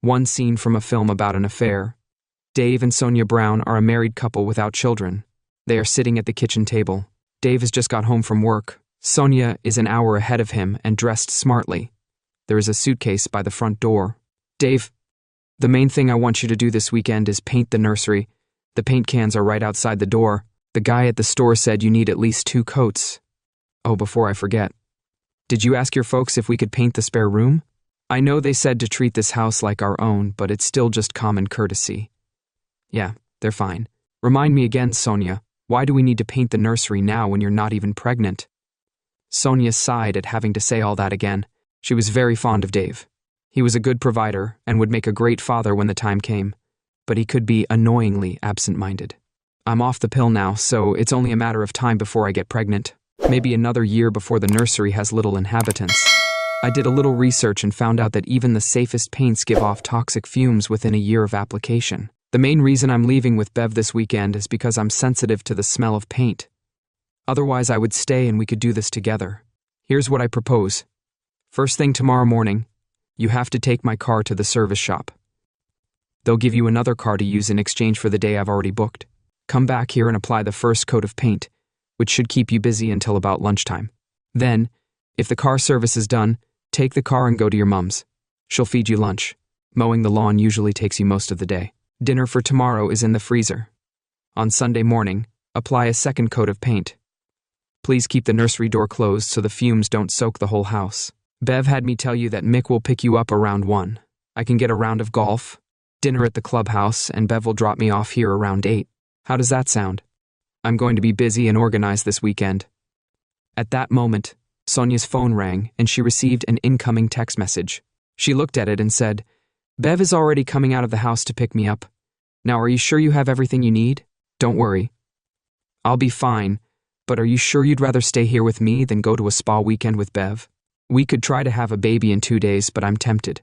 One scene from a film about an affair. Dave and Sonia Brown are a married couple without children. They are sitting at the kitchen table. Dave has just got home from work. Sonia is an hour ahead of him and dressed smartly. There is a suitcase by the front door. Dave, the main thing I want you to do this weekend is paint the nursery. The paint cans are right outside the door. The guy at the store said you need at least 2 coats. Oh, before I forget. Did you ask your folks if we could paint the spare room? I know they said to treat this house like our own, but it's still just common courtesy. Yeah, they're fine. Remind me again, Sonia, why do we need to paint the nursery now when you're not even pregnant? Sonia sighed at having to say all that again. She was very fond of Dave. He was a good provider and would make a great father when the time came, but he could be annoyingly absent-minded. I'm off the pill now, so it's only a matter of time before I get pregnant. Maybe another year before the nursery has little inhabitants. I did a little research and found out that even the safest paints give off toxic fumes within a year of application. The main reason I'm leaving with Bev this weekend is because I'm sensitive to the smell of paint. Otherwise, I would stay and we could do this together. Here's what I propose. First thing tomorrow morning, you have to take my car to the service shop. They'll give you another car to use in exchange for the day I've already booked. Come back here and apply the first coat of paint, which should keep you busy until about lunchtime. Then, if the car service is done, take the car and go to your mom's. She'll feed you lunch. Mowing the lawn usually takes you most of the day. Dinner for tomorrow is in the freezer. On Sunday morning, apply a second coat of paint. Please keep the nursery door closed so the fumes don't soak the whole house. Bev had me tell you that Mick will pick you up around 1. I can get a round of golf, dinner at the clubhouse, and Bev will drop me off here around 8. How does that sound? I'm going to be busy and organized this weekend. At that moment, Sonia's phone rang and she received an incoming text message. She looked at it and said, Bev is already coming out of the house to pick me up. Now, are you sure you have everything you need? Don't worry. I'll be fine, but are you sure you'd rather stay here with me than go to a spa weekend with Bev? We could try to have a baby in 2 days, but I'm tempted.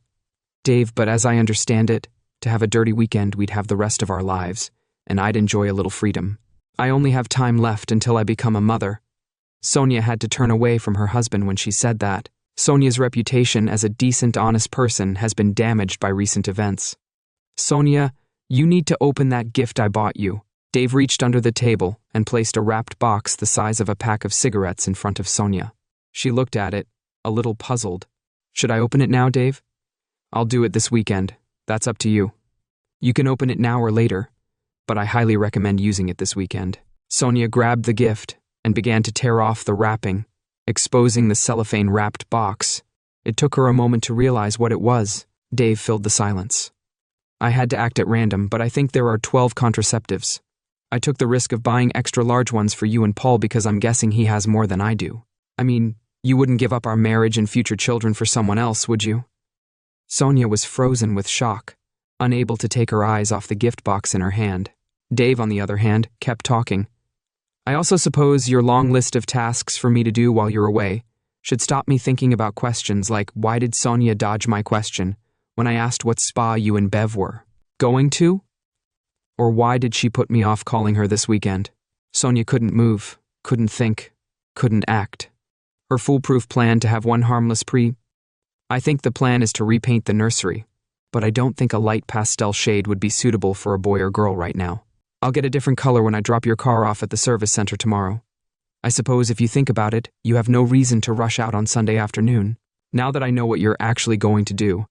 Dave, but as I understand it, to have a dirty weekend we'd have the rest of our lives, and I'd enjoy a little freedom. I only have time left until I become a mother. Sonia had to turn away from her husband when she said that. Sonia's reputation as a decent, honest person has been damaged by recent events. Sonia, you need to open that gift I bought you. Dave reached under the table and placed a wrapped box the size of a pack of cigarettes in front of Sonia. She looked at it, a little puzzled. Should I open it now, Dave? I'll do it this weekend. That's up to you. You can open it now or later, but I highly recommend using it this weekend. Sonia grabbed the gift and began to tear off the wrapping, exposing the cellophane-wrapped box. It took her a moment to realize what it was. Dave filled the silence. I had to act at random, but I think there are 12 contraceptives. I took the risk of buying extra large ones for you and Paul because I'm guessing he has more than I do. I mean, you wouldn't give up our marriage and future children for someone else, would you? Sonia was frozen with shock, unable to take her eyes off the gift box in her hand. Dave, on the other hand, kept talking. I also suppose your long list of tasks for me to do while you're away should stop me thinking about questions like, why did Sonia dodge my question when I asked what spa you and Bev were going to? Or why did she put me off calling her this weekend? Sonia couldn't move, couldn't think, couldn't act. Her foolproof plan to have one harmless I think the plan is to repaint the nursery, but I don't think a light pastel shade would be suitable for a boy or girl right now. I'll get a different color when I drop your car off at the service center tomorrow. I suppose if you think about it, you have no reason to rush out on Sunday afternoon. Now that I know what you're actually going to do,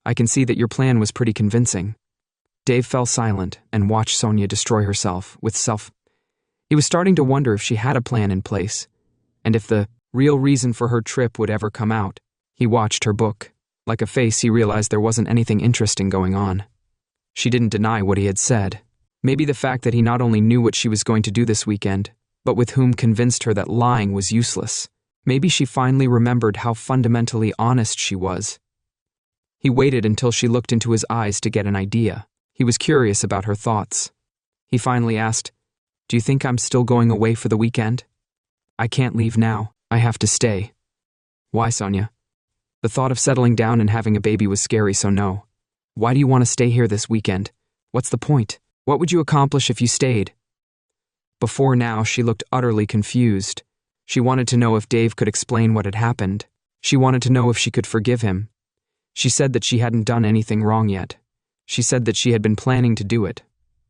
I can see that your plan was pretty convincing. Dave fell silent and watched Sonia destroy herself with self. He was starting to wonder if she had a plan in place, and if the real reason for her trip would ever come out. He watched her book. Like a face, he realized there wasn't anything interesting going on. She didn't deny what he had said. Maybe the fact that he not only knew what she was going to do this weekend, but with whom convinced her that lying was useless. Maybe she finally remembered how fundamentally honest she was. He waited until she looked into his eyes to get an idea. He was curious about her thoughts. He finally asked, "Do you think I'm still going away for the weekend?" "I can't leave now. I have to stay." "Why, Sonia?" The thought of settling down and having a baby was scary, so no. "Why do you want to stay here this weekend? What's the point? What would you accomplish if you stayed?" Before now, she looked utterly confused. She wanted to know if Dave could explain what had happened. She wanted to know if she could forgive him. She said that she hadn't done anything wrong yet. She said that she had been planning to do it,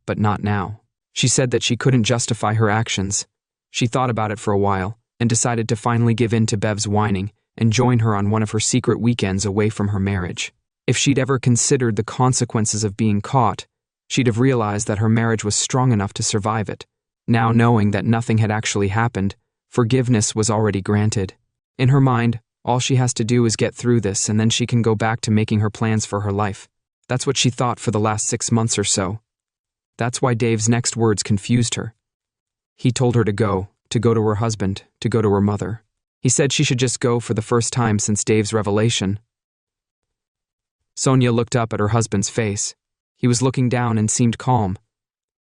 but not now. She said that she couldn't justify her actions. She thought about it for a while and decided to finally give in to Bev's whining and join her on one of her secret weekends away from her marriage. If she'd ever considered the consequences of being caught, she'd have realized that her marriage was strong enough to survive it. Now, knowing that nothing had actually happened, forgiveness was already granted. In her mind, all she has to do is get through this and then she can go back to making her plans for her life. That's what she thought for the last 6 months or so. That's why Dave's next words confused her. He told her to go to her husband, to go to her mother. He said she should just go for the first time since Dave's revelation. Sonia looked up at her husband's face. He was looking down and seemed calm.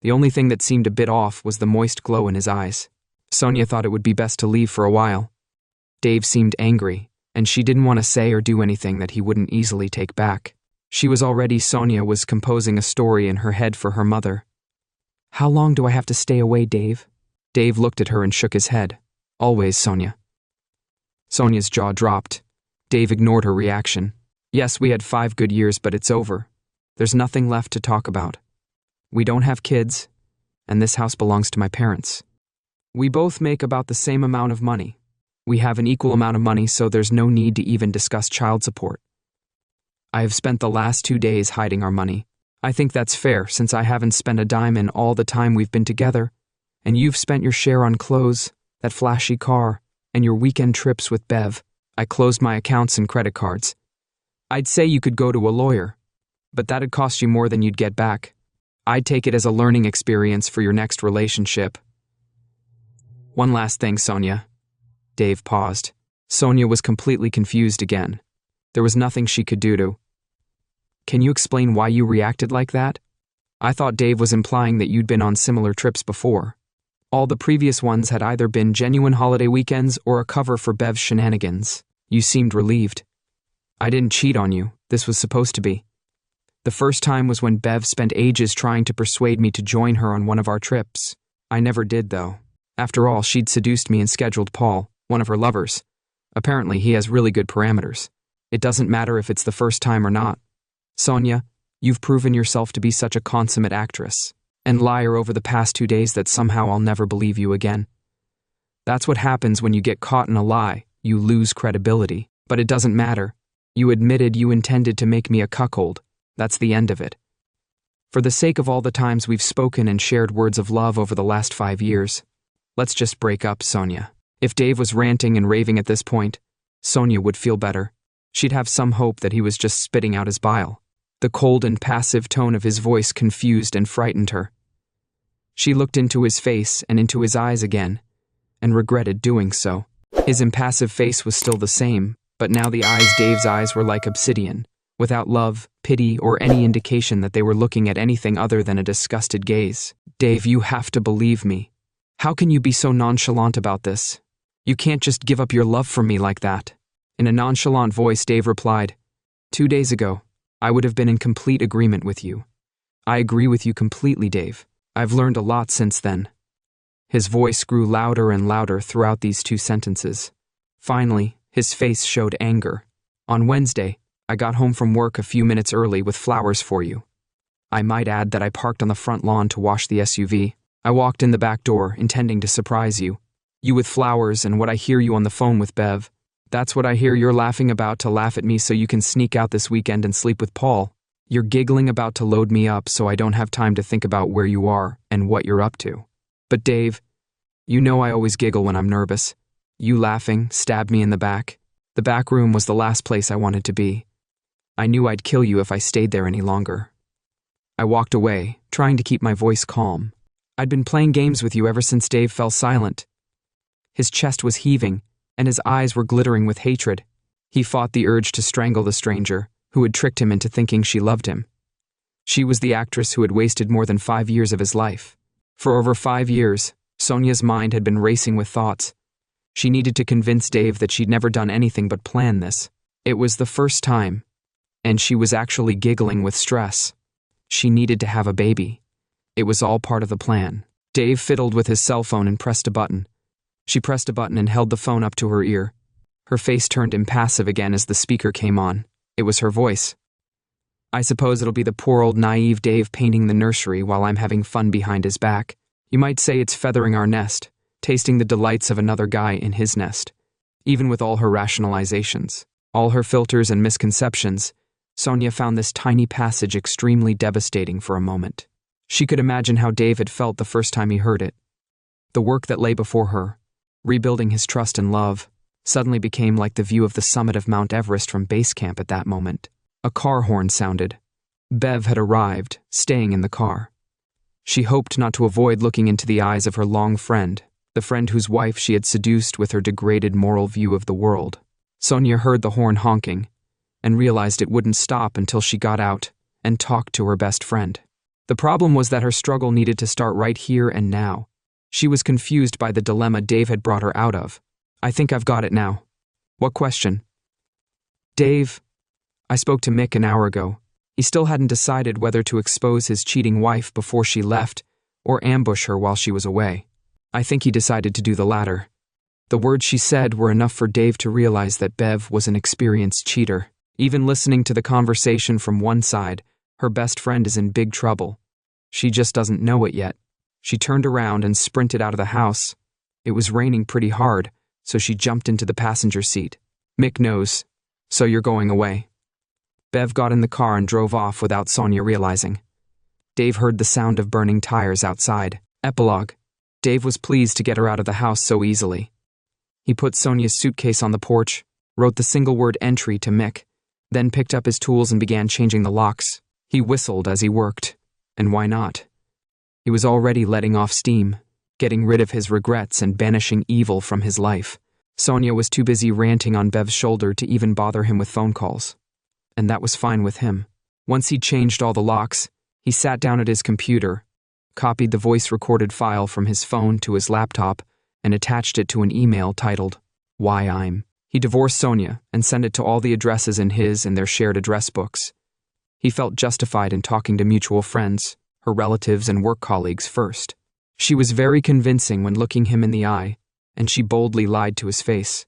The only thing that seemed a bit off was the moist glow in his eyes. Sonia thought it would be best to leave for a while. Dave seemed angry, and she didn't want to say or do anything that he wouldn't easily take back. Sonia was composing a story in her head for her mother. How long do I have to stay away, Dave? Dave looked at her and shook his head. Always, Sonia. Sonia's jaw dropped. Dave ignored her reaction. Yes, we had 5 good years, but it's over. There's nothing left to talk about. We don't have kids, and this house belongs to my parents. We both make about the same amount of money. We have an equal amount of money, so there's no need to even discuss child support. I have spent the last 2 days hiding our money. I think that's fair, since I haven't spent a dime in all the time we've been together, and you've spent your share on clothes, that flashy car, and your weekend trips with Bev. I closed my accounts and credit cards. I'd say you could go to a lawyer, but that'd cost you more than you'd get back. I'd take it as a learning experience for your next relationship. One last thing, Sonia. Dave paused. Sonia was completely confused again. There was nothing she could do to. Can you explain why you reacted like that? I thought Dave was implying that you'd been on similar trips before. All the previous ones had either been genuine holiday weekends or a cover for Bev's shenanigans. You seemed relieved. I didn't cheat on you. This was supposed to be. The first time was when Bev spent ages trying to persuade me to join her on one of our trips. I never did, though. After all, she'd seduced me and scheduled Paul, one of her lovers. Apparently, he has really good parameters. It doesn't matter if it's the first time or not. Sonia, you've proven yourself to be such a consummate actress and liar over the past 2 days that somehow I'll never believe you again. That's what happens when you get caught in a lie. You lose credibility. But it doesn't matter. You admitted you intended to make me a cuckold. That's the end of it. For the sake of all the times we've spoken and shared words of love over the last 5 years, let's just break up, Sonia. If Dave was ranting and raving at this point, Sonia would feel better. She'd have some hope that he was just spitting out his bile. The cold and passive tone of his voice confused and frightened her. She looked into his face and into his eyes again, and regretted doing so. His impassive face was still the same, but now Dave's eyes were like obsidian, without love, pity, or any indication that they were looking at anything other than a disgusted gaze. Dave, you have to believe me. How can you be so nonchalant about this? You can't just give up your love for me like that. In a nonchalant voice, Dave replied, 2 days ago, I would have been in complete agreement with you. I agree with you completely, Dave. I've learned a lot since then. His voice grew louder and louder throughout these 2 sentences. Finally, his face showed anger. On Wednesday, I got home from work a few minutes early with flowers for you. I might add that I parked on the front lawn to wash the SUV. I walked in the back door, intending to surprise you. You with flowers and what I hear you on the phone with Bev. That's what I hear you're laughing about to laugh at me so you can sneak out this weekend and sleep with Paul. You're giggling about to load me up so I don't have time to think about where you are and what you're up to. But Dave, you know I always giggle when I'm nervous. You laughing stabbed me in the back. The back room was the last place I wanted to be. I knew I'd kill you if I stayed there any longer. I walked away, trying to keep my voice calm. I'd been playing games with you ever since Dave fell silent. His chest was heaving, and his eyes were glittering with hatred. He fought the urge to strangle the stranger, who had tricked him into thinking she loved him. She was the actress who had wasted more than 5 years of his life. For over 5 years, Sonia's mind had been racing with thoughts. She needed to convince Dave that she'd never done anything but plan this. It was the first time, and she was actually giggling with stress. She needed to have a baby. It was all part of the plan. Dave fiddled with his cell phone and pressed a button. She pressed a button and held the phone up to her ear. Her face turned impassive again as the speaker came on. It was her voice. "I suppose it'll be the poor old naive Dave painting the nursery while I'm having fun behind his back. You might say it's feathering our nest, tasting the delights of another guy in his nest." Even with all her rationalizations, all her filters and misconceptions, Sonia found this tiny passage extremely devastating for a moment. She could imagine how Dave had felt the first time he heard it. The work that lay before her, rebuilding his trust and love, suddenly became like the view of the summit of Mount Everest from base camp at that moment. A car horn sounded. Bev had arrived, staying in the car. She hoped not to avoid looking into the eyes of her long friend, the friend whose wife she had seduced with her degraded moral view of the world. Sonia heard the horn honking, and realized it wouldn't stop until she got out and talked to her best friend. The problem was that her struggle needed to start right here and now. She was confused by the dilemma Dave had brought her out of. "I think I've got it now." "What question?" "Dave, I spoke to Mick an hour ago. He still hadn't decided whether to expose his cheating wife before she left or ambush her while she was away. I think he decided to do the latter." The words she said were enough for Dave to realize that Bev was an experienced cheater. Even listening to the conversation from one side, her best friend is in big trouble. She just doesn't know it yet. She turned around and sprinted out of the house. It was raining pretty hard, so she jumped into the passenger seat. "Mick knows, so you're going away." Bev got in the car and drove off without Sonia realizing. Dave heard the sound of burning tires outside. Epilogue. Dave was pleased to get her out of the house so easily. He put Sonia's suitcase on the porch, wrote the single-word entry to Mick, then picked up his tools and began changing the locks. He whistled as he worked. And why not? He was already letting off steam, getting rid of his regrets and banishing evil from his life. Sonia was too busy ranting on Bev's shoulder to even bother him with phone calls. And that was fine with him. Once he'd changed all the locks, he sat down at his computer, copied the voice-recorded file from his phone to his laptop, and attached it to an email titled, "Why I'm." He divorced Sonia and sent it to all the addresses in his and their shared address books. He felt justified in talking to mutual friends, her relatives and work colleagues first. She was very convincing when looking him in the eye, and she boldly lied to his face.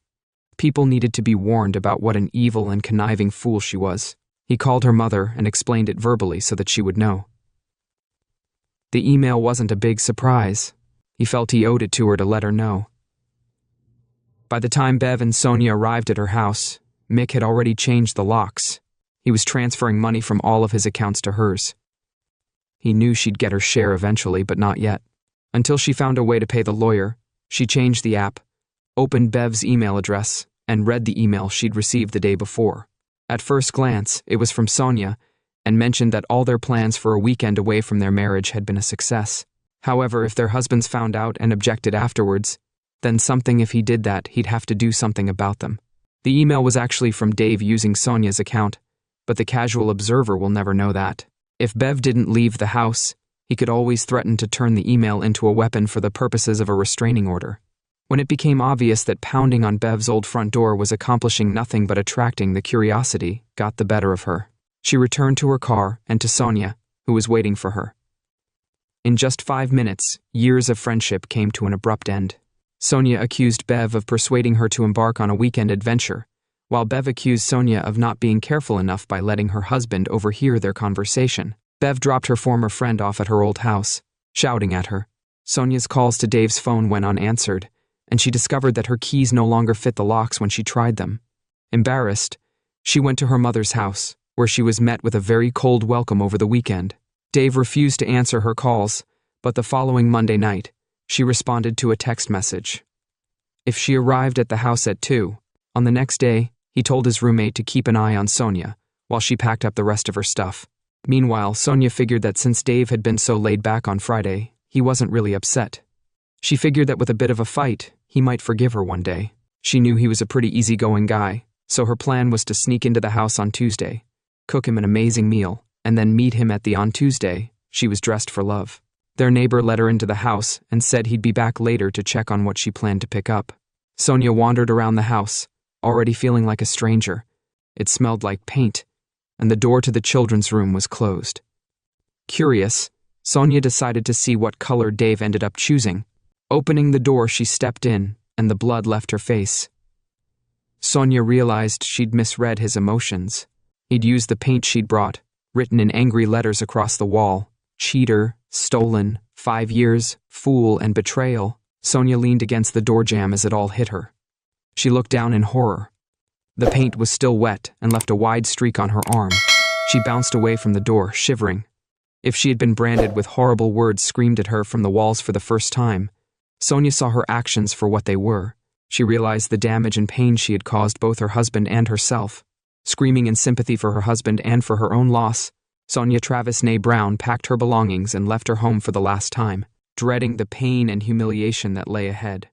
People needed to be warned about what an evil and conniving fool she was. He called her mother and explained it verbally so that she would know. The email wasn't a big surprise. He felt he owed it to her to let her know. By the time Bev and Sonia arrived at her house, Mick had already changed the locks. He was transferring money from all of his accounts to hers. He knew she'd get her share eventually, but not yet. Until she found a way to pay the lawyer, she changed the app, opened Bev's email address, and read the email she'd received the day before. At first glance, it was from Sonia, and mentioned that all their plans for a weekend away from their marriage had been a success. However, if their husbands found out and objected afterwards, then if he did that, he'd have to do something about them. The email was actually from Dave using Sonia's account, but the casual observer will never know that. If Bev didn't leave the house, he could always threaten to turn the email into a weapon for the purposes of a restraining order. When it became obvious that pounding on Bev's old front door was accomplishing nothing but attracting the curiosity, got the better of her. She returned to her car and to Sonia, who was waiting for her. In just 5 minutes, years of friendship came to an abrupt end. Sonia accused Bev of persuading her to embark on a weekend adventure, while Bev accused Sonia of not being careful enough by letting her husband overhear their conversation. Bev dropped her former friend off at her old house, shouting at her. Sonia's calls to Dave's phone went unanswered, and she discovered that her keys no longer fit the locks when she tried them. Embarrassed, she went to her mother's house, where she was met with a very cold welcome over the weekend. Dave refused to answer her calls, but the following Monday night, she responded to a text message. If she arrived at the house at 2, on the next day, he told his roommate to keep an eye on Sonia while she packed up the rest of her stuff. Meanwhile, Sonia figured that since Dave had been so laid back on Friday, he wasn't really upset. She figured that with a bit of a fight, he might forgive her one day. She knew he was a pretty easygoing guy, so her plan was to sneak into the house on Tuesday, cook him an amazing meal, and then meet him at the on Tuesday. She was dressed for love. Their neighbor let her into the house and said he'd be back later to check on what she planned to pick up. Sonia wandered around the house, already feeling like a stranger. It smelled like paint, and the door to the children's room was closed. Curious, Sonia decided to see what color Dave ended up choosing. Opening the door, she stepped in, and the blood left her face. Sonia realized she'd misread his emotions. He'd used the paint she'd brought, written in angry letters across the wall. Cheater, stolen, 5 years, fool, and betrayal. Sonia leaned against the door jamb as it all hit her. She looked down in horror. The paint was still wet and left a wide streak on her arm. She bounced away from the door, shivering. If she had been branded with horrible words screamed at her from the walls for the first time, Sonia saw her actions for what they were. She realized the damage and pain she had caused both her husband and herself. Screaming in sympathy for her husband and for her own loss, Sonia Travis née Brown packed her belongings and left her home for the last time, dreading the pain and humiliation that lay ahead.